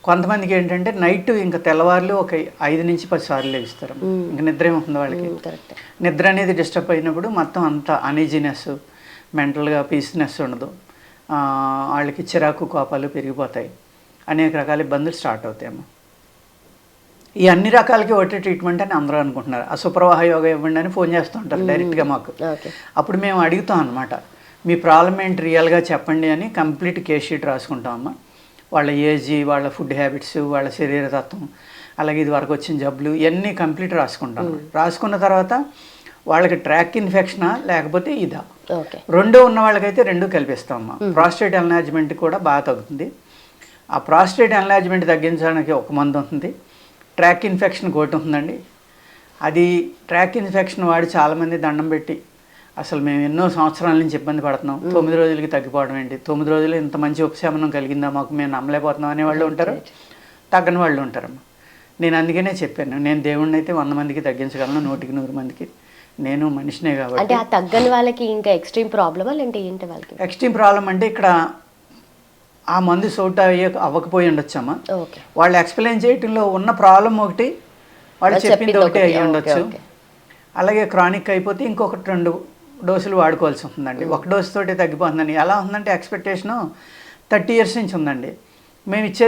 కొంతమందికి ఏంటంటే నైట్ ఇంకా తెల్లవారులు ఒక 5 నుంచి 10 సార్లు లెగుస్తారు. ఇంకా నిద్ర ఏముంటుంది వాళ్ళకి. నిద్ర అనేది డిస్టర్బ్ అయినప్పుడు మొత్తం అంతా అనీజీనెస్, మెంటల్గా పీస్నెస్ ఉండదు, వాళ్ళకి చిరాకు కోపాలు పెరిగిపోతాయి, అనేక రకాల ఇబ్బందులు స్టార్ట్ అవుతాయమ్మా. ఈ అన్ని రకాలకి ఒకటే ట్రీట్మెంట్ అని అందరూ అనుకుంటున్నారు. ఆ సుప్రవాహ యోగా ఇవ్వండి అని ఫోన్ చేస్తూ ఉంటారు డైరెక్ట్గా మాకు. అప్పుడు మేము అడుగుతాం అనమాట, మీ ప్రాబ్లం ఏంటి రియల్గా చెప్పండి అని కంప్లీట్ కేస్ షీట్ రాసుకుంటామమ్మా. వాళ్ళ ఏజ్, వాళ్ళ ఫుడ్ హ్యాబిట్స్, వాళ్ళ శరీరతత్వం, అలాగే ఇది వరకు వచ్చిన జబ్బులు ఇవన్నీ కంప్లీట్ రాసుకుంటాం. రాసుకున్న తర్వాత వాళ్ళకి ట్రాక్ ఇన్ఫెక్షనా లేకపోతే ఇదా, రెండో ఉన్న వాళ్ళకైతే రెండు కల్పిస్తామమ్మా. ప్రాస్టేట్ ఎన్లార్జ్మెంట్ కూడా బాగా తగ్గుతుంది. ఆ ప్రాస్టేట్ ఎన్లార్జ్మెంట్ తగ్గించడానికి ఒక మందు ఉంటుంది. ట్రాక్ ఇన్ఫెక్షన్ ఒకటి ఉంటుందండి. అది ట్రాక్ ఇన్ఫెక్షన్ వాడి చాలామంది దండం పెట్టి అసలు మేము ఎన్నో సంవత్సరాల నుంచి ఇబ్బంది పడుతున్నాం, 9 రోజులకి తగ్గిపోవడం ఏంటి, 9 రోజులు ఇంత మంచి ఉపశమనం కలిగిందా మాకు, మేము నమ్మలేకపోతున్నాం అనేవాళ్ళు ఉంటారు, తగ్గని వాళ్ళు ఉంటారమ్మా. నేను అందుకనే చెప్పాను, నేను దేవుడిని అయితే 100 మందికి తగ్గించగలను, 100కి 100 మందికి. నేను మనిషినే కాబట్టి. అంటే ఆ తగ్గని వాళ్ళకి ఇంకా ఎక్స్ట్రీమ్ ప్రాబ్లమ్ అంటే ఏంటి వాళ్ళకి? ఎక్స్ట్రీమ్ ప్రాబ్లం అంటే ఇక్కడ ఆ మందు సోట్ అవ్వకపోయి ఉండొచ్చమ్మా. వాళ్ళు ఎక్స్ప్లెయిన్ చేయటంలో ఉన్న ప్రాబ్లం ఒకటి, వాళ్ళు చెప్పింది ఒకటి అయ్యి ఉండొచ్చు. అలాగే క్రానిక్ అయిపోతే ఇంకొకటి 2 డోసులు వాడుకోవాల్సి ఉంటుందండి. ఒక డోసు తోటి తగ్గిపోతుందని ఎలా ఉందంటే ఎక్స్పెక్టేషను 30 years నుంచి ఉందండి. మేము ఇచ్చే